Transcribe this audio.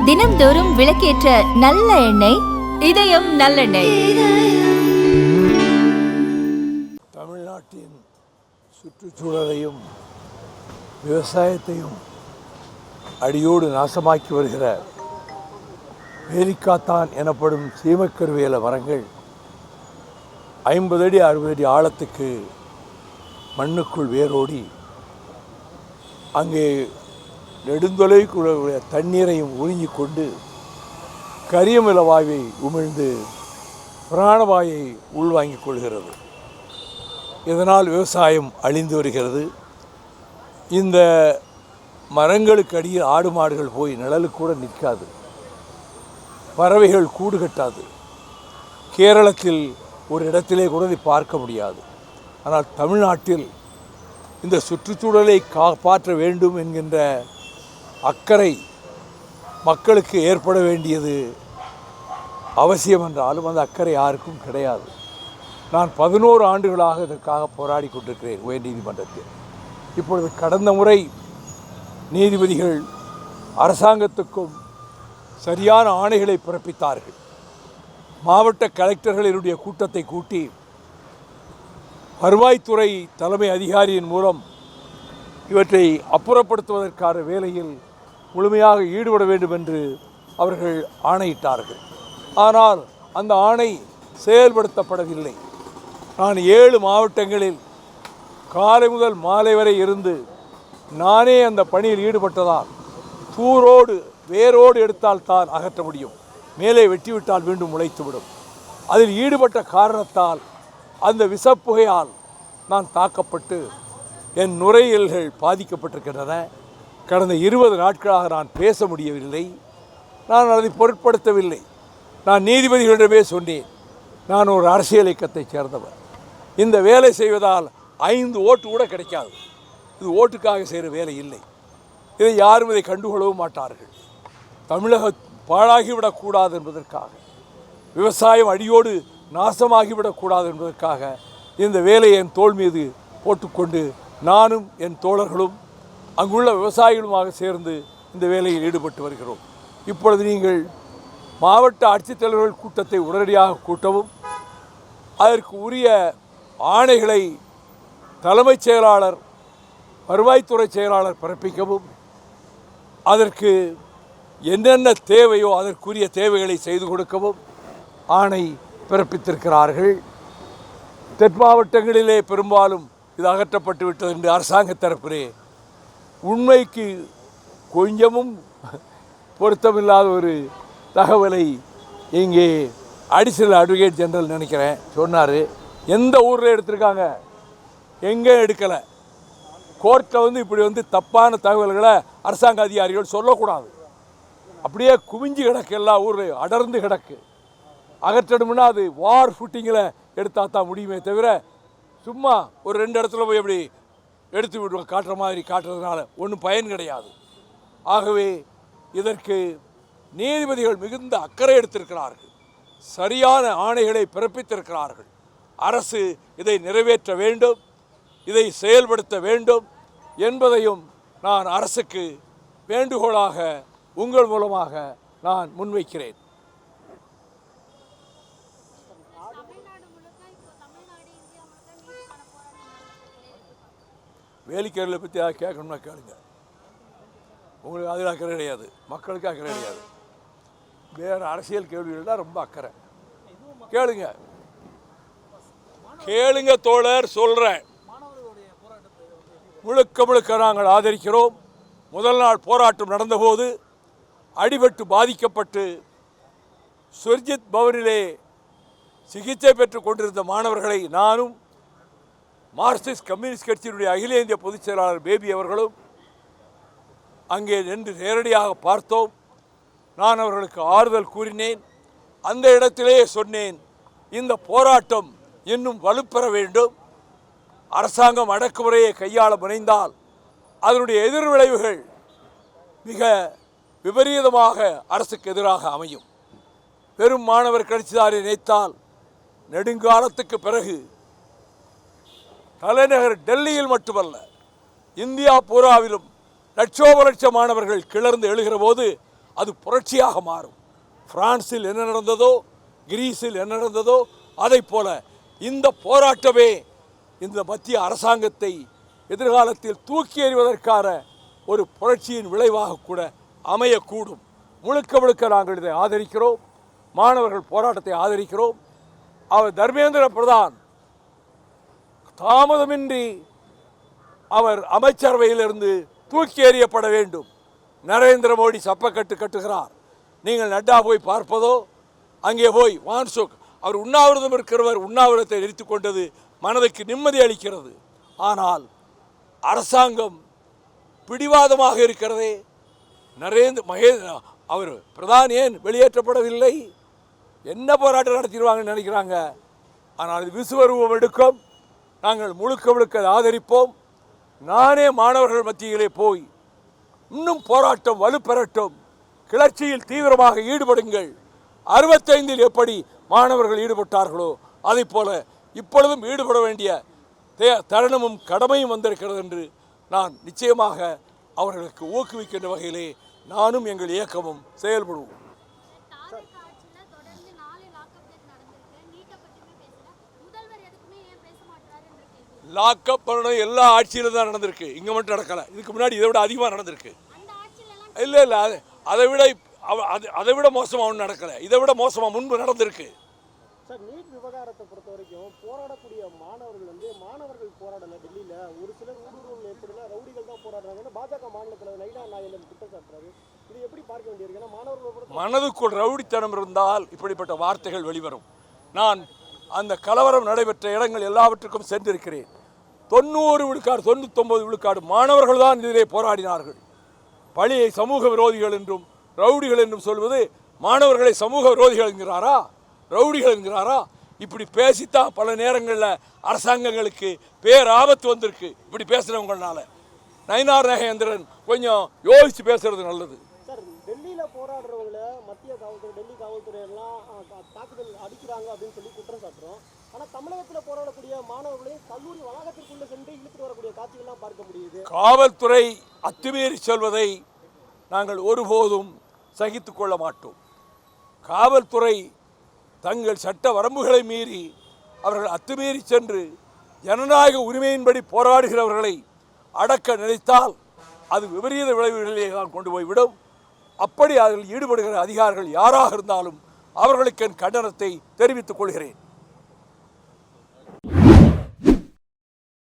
தினம்தோறும் விளக்கேற்ற நல்ல எண்ணெய் இதயம் நல்லெண்ணெய். தமிழ்நாட்டின் சுற்றுச்சூழலையும் விவசாயத்தையும் அடியோடு நாசமாக்கி வருகிற வேலிக்காத்தான் எனப்படும் சீமக்கருவேல மரங்கள் 50 அடி 60 அடி ஆழத்துக்கு மண்ணுக்குள் வேரோடி அங்கே நெடுந்தொலைக்குள்ள தண்ணீரையும் உறிஞ்சி கொண்டு கரியமில வாயுவை உமிழ்ந்து பிராணவாயை உள்வாங்கிக் கொள்கிறது. இதனால் விவசாயம் அழிந்து வருகிறது. இந்த மரங்களுக்கு அடியில் ஆடு மாடுகள் போய் நிழலுக்கு கூட நிற்காது, பறவைகள் கூடு கட்டாது. கேரளத்தில் ஒரு இடத்திலே கூட இதை பார்க்க முடியாது. ஆனால் தமிழ்நாட்டில் இந்த சுற்றுச்சூழலை காப்பாற்ற வேண்டும் என்கின்ற அக்கறை மக்களுக்கு ஏற்பட வேண்டியது அவசியம் என்றாலும் அந்த அக்கறை யாருக்கும் கிடையாது. நான் 11 ஆண்டுகளாக இதற்காக போராடி கொண்டிருக்கிறேன் உயர் நீதிமன்றத்தில். இப்பொழுது கடந்த முறை நீதிபதிகள் அரசாங்கத்துக்கும் சரியான ஆணைகளை பிறப்பித்தார்கள். மாவட்ட கலெக்டர்கள் என்னுடைய கூட்டத்தை கூட்டி வருவாய்த்துறை தலைமை அதிகாரியின் மூலம் இவற்றை அப்புறப்படுத்துவதற்கான வேலையில் முழுமையாக ஈடுபட வேண்டும் என்று அவர்கள் ஆணையிட்டார்கள். ஆனால் அந்த ஆணை செயல்படுத்தப்படவில்லை. நான் 7 மாவட்டங்களில் காலை முதல் மாலை வரை இருந்து நானே அந்த பணியில் ஈடுபட்டதால் வேரோடு எடுத்தால் தான் அகற்ற முடியும். மேலே வெட்டிவிட்டால் மீண்டும் முளைத்துவிடும். அதில் ஈடுபட்ட காரணத்தால் அந்த விஷப்புகையால் நான் தாக்கப்பட்டு என் நுரையீரல்கள் பாதிக்கப்பட்டிருக்கின்றன. கடந்த 20 நாட்களாக நான் பேச முடியவில்லை. நான் அதை பொருட்படுத்தவில்லை. நான் நீதிபதிகளிடமே சொன்னேன், நான் ஒரு அரசியல் இயக்கத்தைச் சேர்ந்தவர். இந்த வேலை செய்வதால் 5 ஓட்டு கூட கிடைக்காது. இது ஓட்டுக்காக செய்கிற வேலை இல்லை. இதை யாரும் இதை கண்டுகொள்ளவும் மாட்டார்கள். தமிழக பாழாகிவிடக்கூடாது என்பதற்காக, விவசாயம் அடியோடு நாசமாகிவிடக்கூடாது என்பதற்காக இந்த வேலையை என் தோள் மீது போட்டுக்கொண்டு நானும் என் தோழர்களும் அங்குள்ள விவசாயிகளுமாக சேர்ந்து இந்த வேலையில் ஈடுபட்டு வருகிறோம். இப்பொழுது நீங்கள் மாவட்ட ஆட்சித்தலைவர்கள் கூட்டத்தை உடனடியாக கூட்டவும், அதற்கு உரிய ஆணைகளை தலைமைச் செயலாளர் வருவாய்த்துறை செயலாளர் பிறப்பிக்கவும், அதற்கு என்னென்ன தேவையோ அதற்குரிய தேவைகளை செய்து கொடுக்கவும் ஆணை பிறப்பித்திருக்கிறார்கள். தென் மாவட்டங்களிலே பெரும்பாலும் இது அகற்றப்பட்டு விட்டது என்று அரசாங்க தரப்பிலே உண்மைக்கு கொஞ்சமும் பொருத்தமில்லாத ஒரு தகவலை இங்கே அடிஷனல் அட்வொகேட் ஜெனரல் நினைக்கிறேன் சொன்னார். எந்த ஊரில் எடுத்திருக்காங்க, எங்கே எடுக்கலை. கோர்ட்டில் இப்படி தப்பான தகவல்களை அரசாங்க அதிகாரிகள் சொல்லக்கூடாது. அப்படியே குவிஞ்சு கிடக்கு, எல்லா ஊர்லையும் அடர்ந்து கிடக்கு. அகற்றணும்னா அது வார் ஃபுட்டிங்கில் எடுத்தால் தான் முடியுமே தவிர சும்மா ஒரு 2 இடத்துல போய் அப்படி எடுத்து விடுவோம் காட்டுற மாதிரி காட்டுறதுனால ஒன்றும் பயன் கிடையாது. ஆகவே இதற்கு நீதிபதிகள் மிகுந்த அக்கறை எடுத்திருக்கிறார்கள், சரியான ஆணைகளை பிறப்பித்திருக்கிறார்கள். அரசு இதை நிறைவேற்ற வேண்டும், இதை செயல்படுத்த வேண்டும் என்பதையும் நான் அரசுக்கு வேண்டுகோளாக உங்கள் மூலமாக நான் முன்வைக்கிறேன். வேலிக்கரில் பற்றி அதை கேட்கணும்னா கேளுங்க. உங்களுக்கு அதில் அக்கறை கிடையாது, மக்களுக்கு அக்கறை கிடையாது. வேறு அரசியல் கேள்விகள் தான் ரொம்ப அக்கறை. கேளுங்க தோழர், சொல்கிறேன். முழுக்க நாங்கள் ஆதரிக்கிறோம். முதல் நாள் போராட்டம் நடந்தபோது அடிபட்டு பாதிக்கப்பட்டு சுர்ஜித் பவனிலே சிகிச்சை பெற்று கொண்டிருந்த மாணவர்களை நானும் மார்க்சிஸ்ட் கம்யூனிஸ்ட் கட்சியினுடைய அகில இந்திய பொதுச் செயலாளர் பேபி அவர்களும் அங்கே நின்று நேரடியாக பார்த்தோம். நான் அவர்களுக்கு ஆறுதல் கூறினேன். அந்த இடத்திலே சொன்னேன், இந்த போராட்டம் இன்னும் வலுப்பெற வேண்டும். அரசாங்கம் அடக்குமுறையை கையாள முனைந்தால் அதனுடைய எதிர்விளைவுகள் மிக விபரீதமாக அரசுக்கு எதிராக அமையும். பெரும் மாணவர் கட்சிதாரை நினைத்தால் நெடுங்காலத்துக்கு பிறகு தலைநகர் டெல்லியில் மட்டுமல்ல, இந்தியா பூராவிலும் லட்சோப லட்ச மாணவர்கள் கிளர்ந்து எழுகிற போது அது புரட்சியாக மாறும். பிரான்சில் என்ன நடந்ததோ, கிரீஸில் என்ன நடந்ததோ, அதை போல இந்த போராட்டமே இந்த மத்திய அரசாங்கத்தை எதிர்காலத்தில் தூக்கி எறிவதற்கான ஒரு புரட்சியின் விளைவாக கூட அமையக்கூடும். முழுக்க முழுக்க நாங்கள் இதை ஆதரிக்கிறோம். மாணவர்கள் போராட்டத்தை ஆதரிக்கிறோம். அவர் தர்மேந்திர பிரதான் தாமதமின்றி அவர் அமைச்சரவையிலிருந்து தூக்கி எறியப்பட வேண்டும். நரேந்திர மோடி சப்பக்கட்டு கட்டுகிறார். நீங்கள் நட்டா போய் பார்ப்பதோ, அங்கே போய் வான்சோக் அவர் உண்ணாவிரதம் இருக்கிறவர் உண்ணாவிரதத்தை நிறுத்தி கொண்டது மனதுக்கு நிம்மதி அளிக்கிறது. ஆனால் அரசாங்கம் பிடிவாதமாக இருக்கிறதே. அவர் பிரதான் ஏன் வெளியேற்றப்படவில்லை? என்ன போராட்டம் நடத்திடுவாங்கன்னு நினைக்கிறாங்க. ஆனால் இது விசுவரூபம் எடுக்கும். நாங்கள் முழுக்க முழுக்க ஆதரிப்போம். நானே மாணவர்கள் மத்தியிலே போய் இன்னும் போராட்டம் வலுப்பெறட்டும், கிளர்ச்சியில் தீவிரமாக ஈடுபடுங்கள். 65 எப்படி மாணவர்கள் ஈடுபட்டார்களோ அதை போல இப்பொழுதும் ஈடுபட வேண்டிய தருணமும் கடமையும் வந்திருக்கிறது என்று நான் நிச்சயமாக அவர்களுக்கு ஊக்குவிக்கின்ற வகையிலே நானும் எங்கள் இயக்கமும் செயல்படுவோம். லாக்அப் பண்ணணும் எல்லா ஆட்சியிலும் தான் நடந்திருக்கு. இங்கே மட்டும் நடக்கலை. இதுக்கு முன்னாடி இதை விட அதிகமாக நடந்திருக்கு. இல்லை இல்லை, அதை விட மோசமாக ஒன்றும் நடக்கலை. இதை விட மோசமாக முன்பு நடந்திருக்கு. சார், நீட் விவகாரத்தை பொறுத்த வரைக்கும் போராடக்கூடிய மாணவர்கள் போராடல. டெல்லியில் ஒரு சிலர் ஊடுருவல் ஏற்படுனா ரவுடிகள் தான் போராடுறாங்கன்னு பாஜக மாநில தலைவர் நைனா நாயகன் குற்றம் சாட்டுறாரு. இது எப்படி பார்க்க வேண்டியிருக்கு? ஏன்னா மாணவர்கள் மனதுக்குள் ரவுடித்தனம் இருந்தால் இப்படிப்பட்ட வார்த்தைகள் வெளிவரும். நான் அந்த கலவரம் நடைபெற்ற இடங்கள் எல்லாவற்றுக்கும் சென்றிருக்கிறேன். 90 விழுக்காடு 99 விழுக்காடு மாணவர்கள் தான் இதிலே போராடினார்கள். பழியை சமூக விரோதிகள் என்றும் ரவுடிகள் என்றும் சொல்வது மாணவர்களை சமூக விரோதிகள் என்கிறாரா, ரவுடிகள் என்கிறாரா? இப்படி பேசித்தான் பல நேரங்களில் அரசாங்கங்களுக்கு பேராபத்து வந்திருக்கு. இப்படி பேசுகிறவங்களால நயினார் நாகேந்திரன் கொஞ்சம் யோசித்து பேசுறது நல்லது. சார், டெல்லியில் போராடுறவங்கள மத்திய காவல்துறை, டெல்லி காவல்துறை எல்லாம் தாக்குதல் அடிக்கிறாங்க அப்படின்னு சொல்லி குற்றம் சாட்டுறோம். ஆனால் தமிழகத்தில் போராடக்கூடிய மாணவர்களையும் கல்லூரி வளாகத்திற்குள்ளே சென்று இழுத்துட்டு வரக்கூடிய காட்சிகள்லாம் பார்க்க முடியுது. காவல்துறை அத்துமீறி செல்வதை நாங்கள் ஒருபோதும் சகித்துக் கொள்ள மாட்டோம். காவல்துறை தங்கள் சட்ட வரம்புகளை மீறி அவர்கள் அத்துமீறி சென்று ஜனநாயக உரிமையின்படி போராடுகிறவர்களை அடக்க நினைத்தால் அது விபரீத விளைவுகளிலே தான் கொண்டு போய்விடும். அப்படி அதில் ஈடுபடுகிற அதிகாரிகள் யாராக இருந்தாலும் அவர்களுக்கு என் கண்டனத்தை தெரிவித்துக் கொள்கிறேன்.